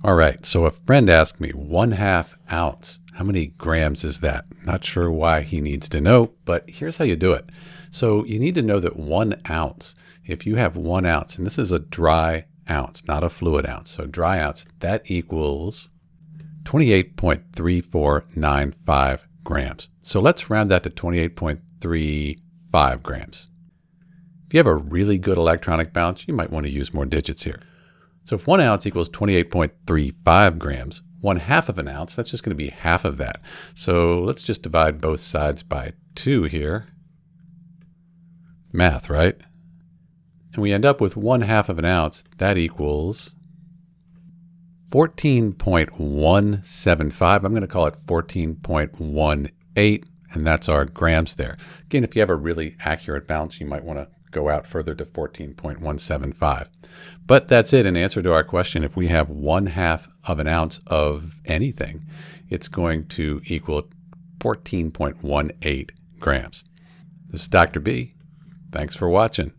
All right, so a friend asked me 1/2 ounce. How many grams is that? Not sure why he needs to know, but here's how you do it. So you need to know that 1 ounce, if you have 1 ounce, and this is a dry ounce, not a fluid ounce, so dry ounce, that equals 28.3495 grams. So let's round that to 28.35 grams. If you have a really good electronic balance, you might want to use more digits here. So if 1 ounce equals 28.35 grams, 1/2 of an ounce, that's just going to be half of that. So let's just divide both sides by 2 here. Math, right? And we end up with 1/2 of an ounce. That equals 14.175. I'm going to call it 14.18, and that's our grams there. Again, if you have a really accurate balance, you might want to go out further to 14.175. But that's it. In answer to our question, if we have 1/2 of an ounce of anything, it's going to equal 14.18 grams. This is Dr. B. Thanks for watching.